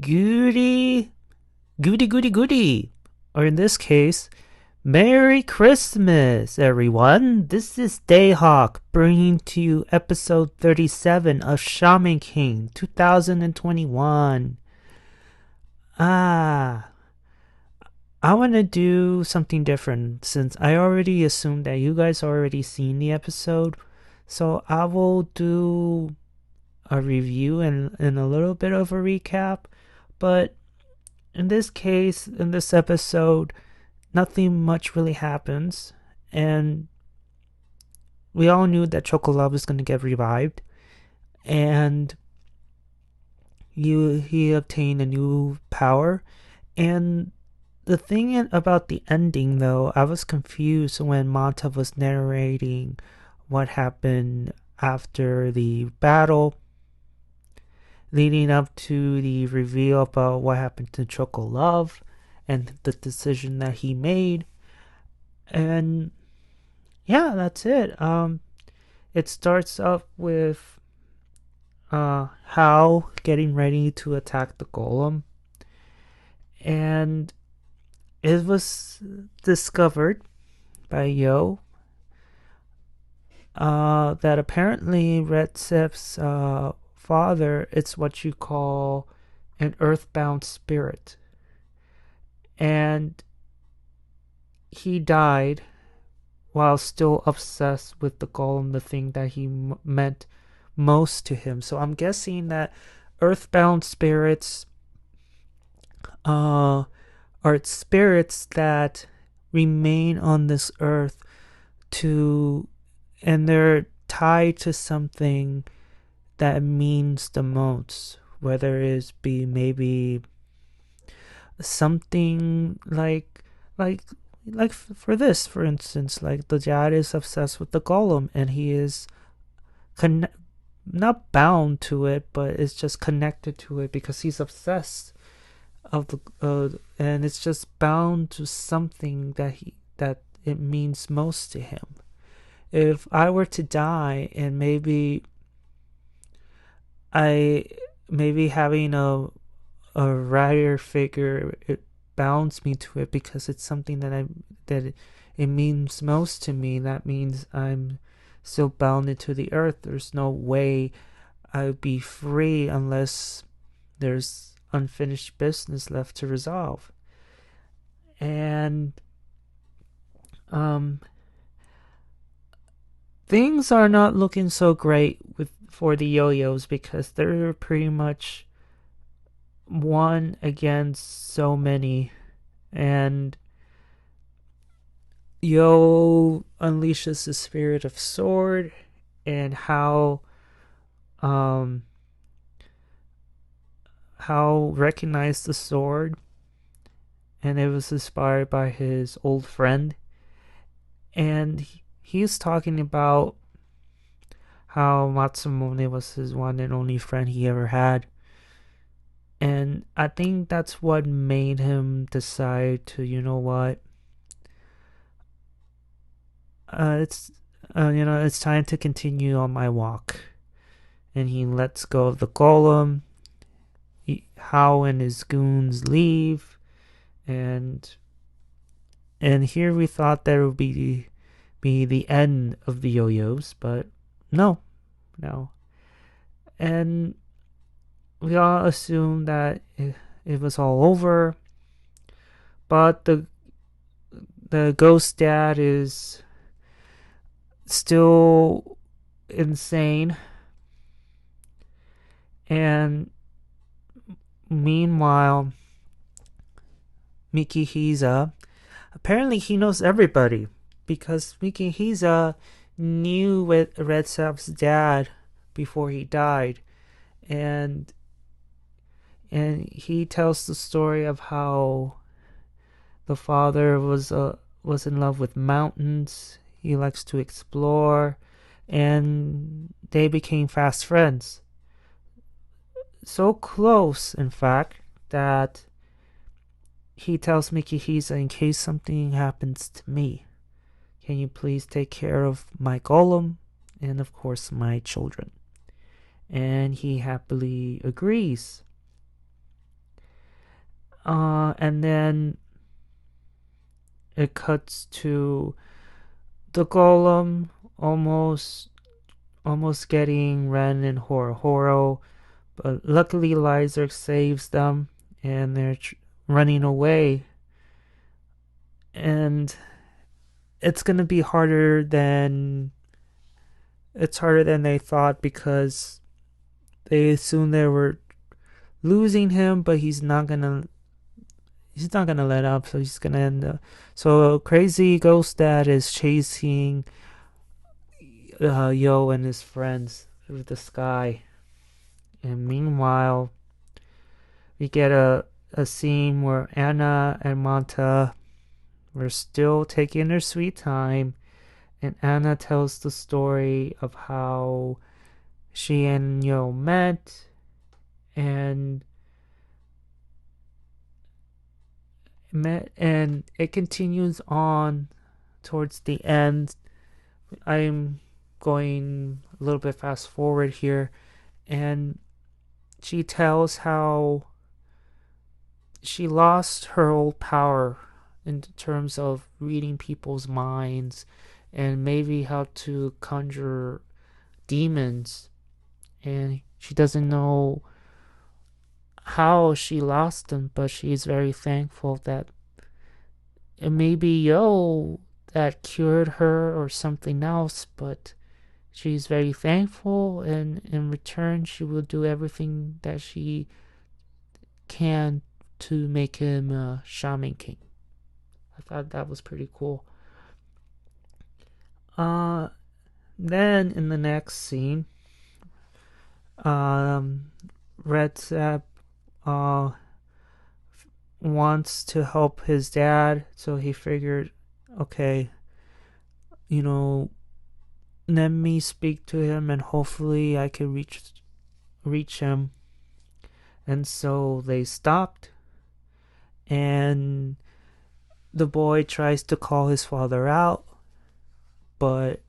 Goody, goody. Or in this case, Merry Christmas, everyone. This is Dayhawk bringing to you episode 37 of Shaman King 2021. Ah, I want to do something different since I already assumed that you guys already seen the episode. So I will do a review and a little bit of a recap. But in this case, in this episode, nothing much really happens. And we all knew that Chocolove was going to get revived. And he obtained a new power. And the thing about the ending, though, I was confused when Manta was narrating what happened after the battle, leading up to the reveal about what happened to Chocolove and the decision that he made. And yeah, that's it. It starts off with Hal getting ready to attack the golem, and it was discovered by Yo that apparently Red Sif's father is what you call an earthbound spirit, and he died while still obsessed with the golem, the thing that he meant most to him. So I'm guessing that earthbound spirits are spirits that remain on this earth and they're tied to something that means the most, whether it be maybe something like for this, for instance, like the dad is obsessed with the golem and he is not bound to it, but it's just connected to it because he's obsessed of the and it's just bound to something that it means most to him. If I were to die and maybe having a writer figure, it bounds me to it because it's something that it means most to me. That means I'm still bounded to the earth. There's no way I would be free unless there's unfinished business left to resolve. And things are not looking so great for the yo-yos because they're pretty much one against so many, and Yo unleashes the spirit of sword, and how recognized the sword, and it was inspired by his old friend, and he's talking about how Matsumone was his one and only friend he ever had. And I think that's what made him decide to, you know what, it's time to continue on my walk. And he lets go of the golem. Hao and his goons leave, and here we thought there would be the end of the yo-yos, but no. And we all assumed that it was all over, but the ghost dad is still insane, and meanwhile Mikihisa, apparently he knows everybody because Mikihisa knew with Red Sap's dad before he died, and he tells the story of how the father was in love with mountains. He likes to explore, and they became fast friends. So close, in fact, that he tells Mikihisa, in case something happens to me, can you please take care of my golem and, of course, my children? And he happily agrees. And then it cuts to the golem almost getting Ren and Horo, but luckily Lyserg saves them, and they're running away. And it's gonna be harder than they thought, because they assumed they were losing him, but he's not gonna let up, so he's gonna end up. So Crazy Ghost Dad is chasing Yo and his friends through the sky, and meanwhile, we get a scene where Anna and Manta were still taking their sweet time, and Anna tells the story of how she and Yo met, and it continues on towards the end. I'm going a little bit fast forward here, and she tells how she lost her old power in terms of reading people's minds, and maybe how to conjure demons, and she doesn't know how she lost them, but she's very thankful that it may be Yo that cured her or something else, but she's very thankful, and in return she will do everything that she can to make him a Shaman King. I thought that was pretty cool. Then in the next scene, Red Sap wants to help his dad, so he figured, okay, let me speak to him and hopefully I can reach him. And so they stopped, and the boy tries to call his father out, but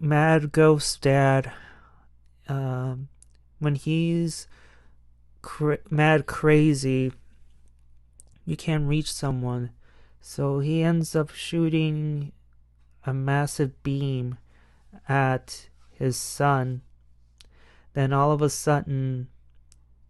Mad Ghost Dad, when he's mad crazy, you can't reach someone, so he ends up shooting a massive beam at his son. Then all of a sudden,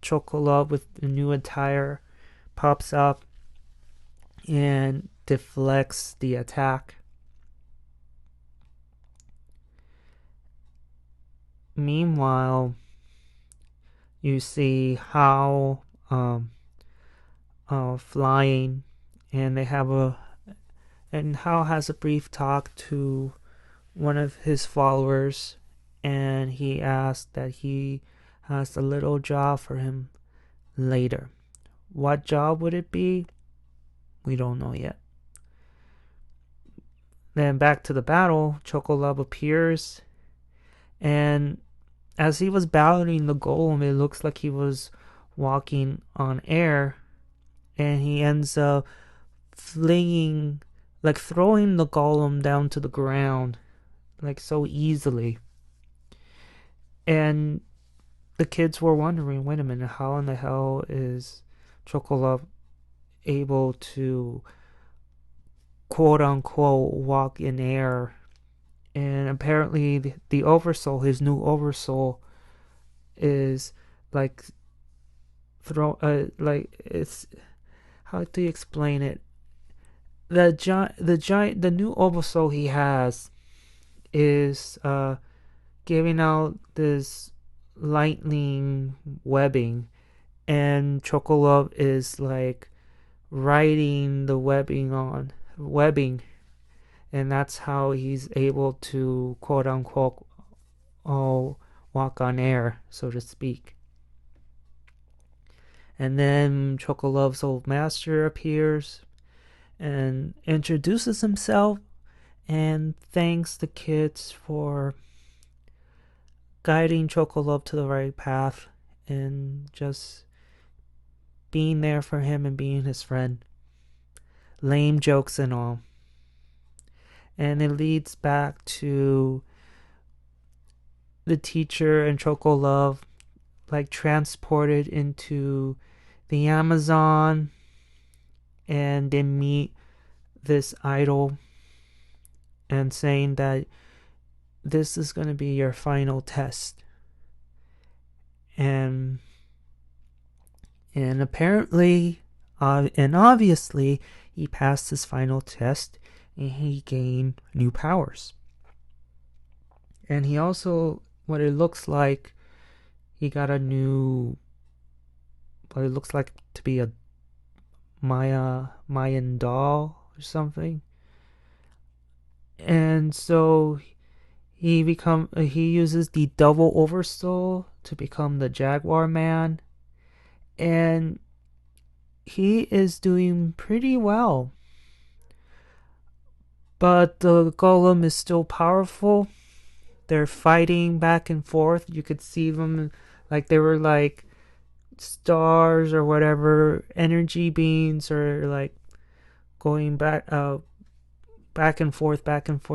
Chocolove with the new attire pops up and deflects the attack. Meanwhile, you see How flying, and How has a brief talk to one of his followers, and he asks that he has a little job for him later. What job would it be? We don't know yet. Then back to the battle, Chocolove appears, and as he was battling the golem, it looks like he was walking on air, and he ends up throwing the golem down to the ground, so easily. And the kids were wondering, wait a minute, how in the hell is Chocolove able to quote unquote walk in air? And apparently the oversoul, his new oversoul, is it's, how do you explain it? The new oversoul he has is giving out this lightning webbing, and Chocolove is riding the webbing, and that's how he's able to quote unquote walk on air, so to speak. And then Chocolove's old master appears and introduces himself and thanks the kids for guiding Chocolove to the right path and just being there for him and being his friend. Lame jokes and all. And it leads back to the teacher and Chocolove transported into the Amazon, and they meet this idol and saying that this is going to be your final test. And apparently, and obviously, he passed his final test and he gained new powers. And he also, what it looks like, he got a new, what it looks like to be a Mayan doll or something. And so he uses the double oversoul to become the Jaguar Man, and he is doing pretty well. But the golem is still powerful. They're fighting back and forth. You could see them like they were like stars or whatever, energy beings, or like going back and forth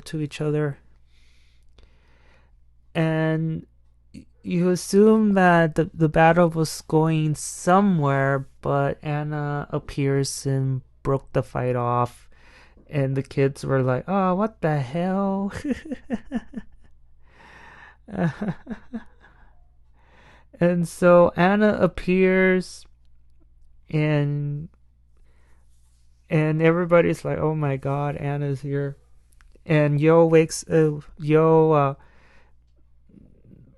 to each other. And you assume that the battle was going somewhere, but Anna appears and broke the fight off. And the kids were like, oh, what the hell? And so Anna appears, and everybody's like, oh my god, Anna's here. And Yo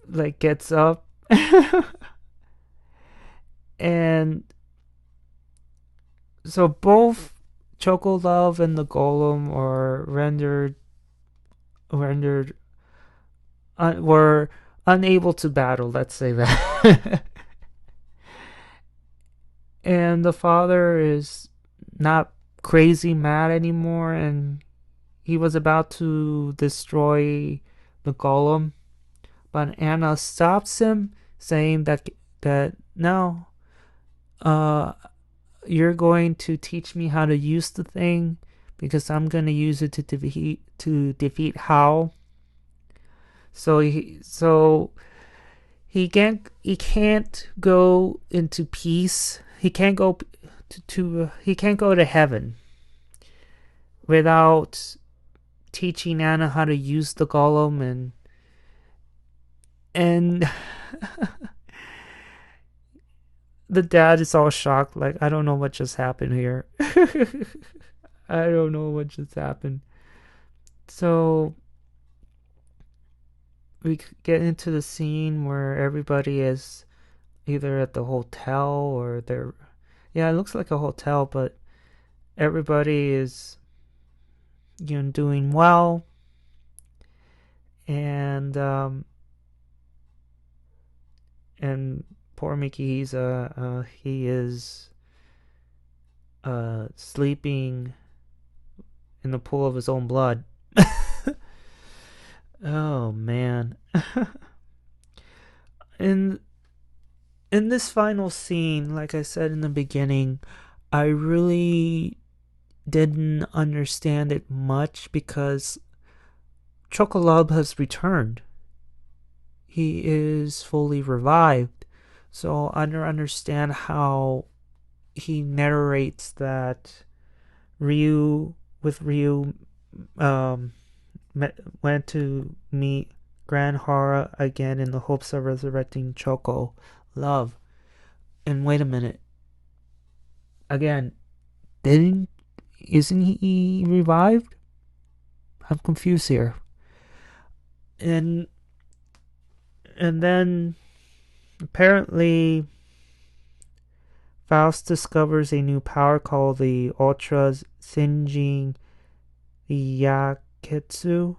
like gets up and so both Chocolove and the Golem are were unable to battle, let's say that. And the father is not crazy mad anymore, and he was about to destroy the Golem, but Anna stops him, saying that no, you're going to teach me how to use the thing, because I'm going to use it to defeat Hao. So he can't go into peace. He can't go to heaven without teaching Anna how to use the golem. And the dad is all shocked, like, I don't know what just happened here. I don't know what just happened. So we get into the scene where everybody is either at the hotel or they're, yeah, it looks like a hotel, but everybody is, doing well. And poor Mickey, he is sleeping in the pool of his own blood. Oh man. In this final scene, like I said in the beginning, I really didn't understand it much because Chocolove has returned. He is fully revived. So I don't understand how he narrates that Ryu went to meet Grand Hara again in the hopes of resurrecting Chocolove. And wait a minute. Again, isn't he revived? I'm confused here. And then apparently Faust discovers a new power called the Ultra Sinjin Yaketsu,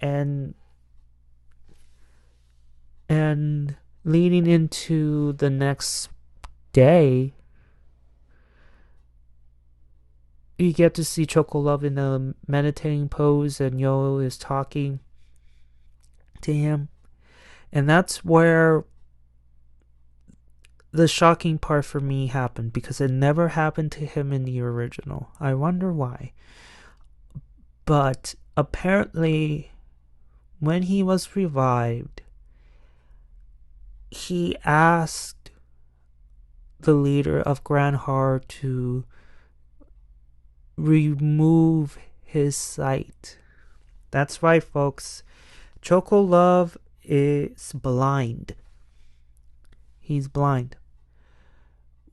and leading into the next day, you get to see Chocolove in a meditating pose, and Yo is talking to him. And that's where the shocking part for me happened, because it never happened to him in the original. I wonder why. But apparently, when he was revived, he asked the leader of Grand Heart to remove his sight. That's right, folks. Chocolove is blind. He's blind.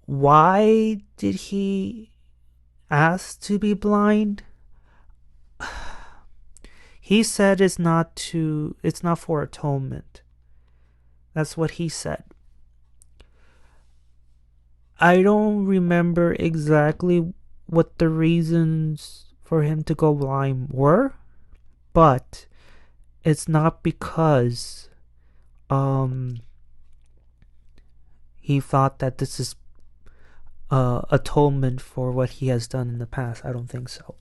Why did he ask to be blind? He said it's not for atonement. That's what he said. I don't remember exactly what the reasons for him to go blind were, but it's not because he thought that this is atonement for what he has done in the past. I don't think so.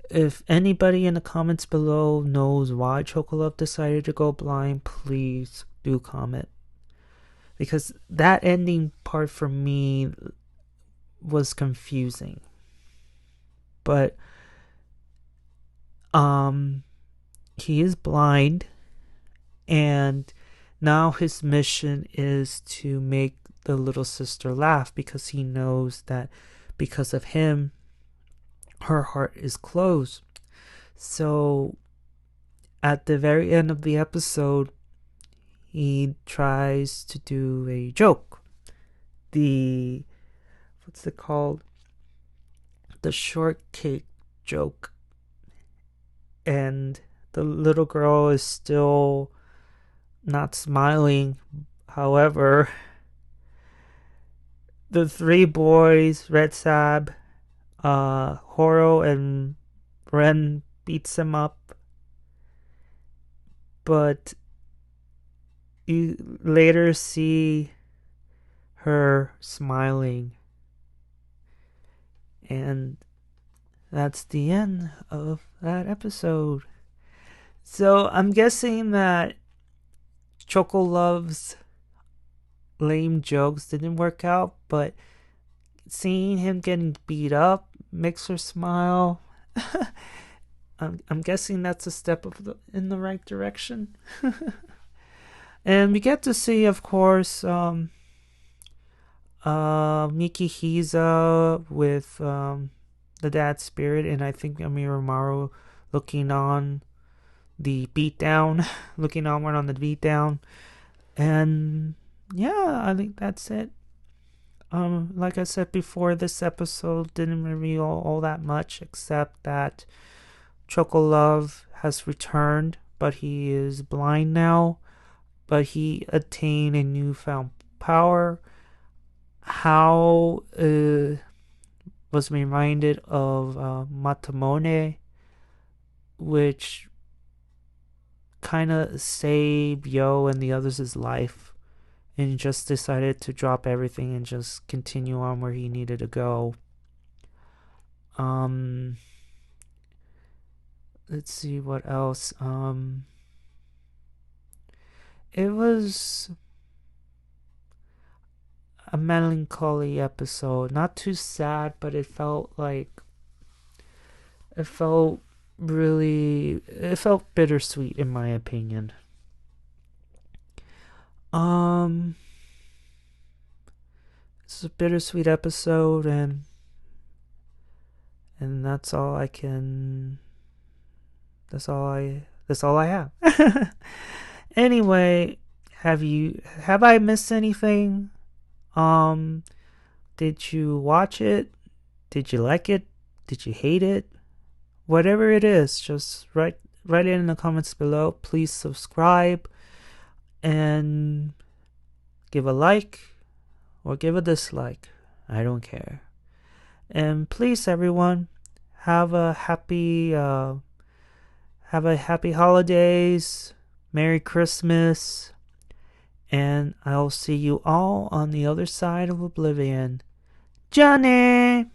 If anybody in the comments below knows why Chocolove decided to go blind, please do comment. Because that ending part for me was confusing. But he is blind, and now his mission is to make the little sister laugh, because he knows that because of him her heart is closed. So at the very end of the episode, he tries to do a joke. What's it called? The shortcake joke. And the little girl is still not smiling. However, the three boys, Red Sab, Horo, and Ren, beats him up. But you later see her smiling. And that's the end of that episode. So I'm guessing that Chocolove's lame jokes didn't work out, but seeing him getting beat up makes her smile. I'm guessing that's a step in the right direction. And we get to see, of course, Miki Hiza with the dad spirit, and I think Amirimaru looking on the beatdown, looking onward on the beatdown. And yeah, I think that's it. Like I said before, this episode didn't reveal all that much, except that Chocolove has returned, but he is blind now. But he attained a newfound power. How was reminded of Matamone, which kind of saved Yo and the others' life, and just decided to drop everything and just continue on where he needed to go. Let's see what else. It was a melancholy episode. Not too sad, but it felt bittersweet in my opinion. It's a bittersweet episode, and that's all I have. Anyway, have I missed anything? Did you watch it? Did you like it? Did you hate it? Whatever it is, just write it in the comments below. Please subscribe and give a like or give a dislike. I don't care. And please, everyone, have a happy holidays, Merry Christmas, and I'll see you all on the other side of oblivion. Johnny!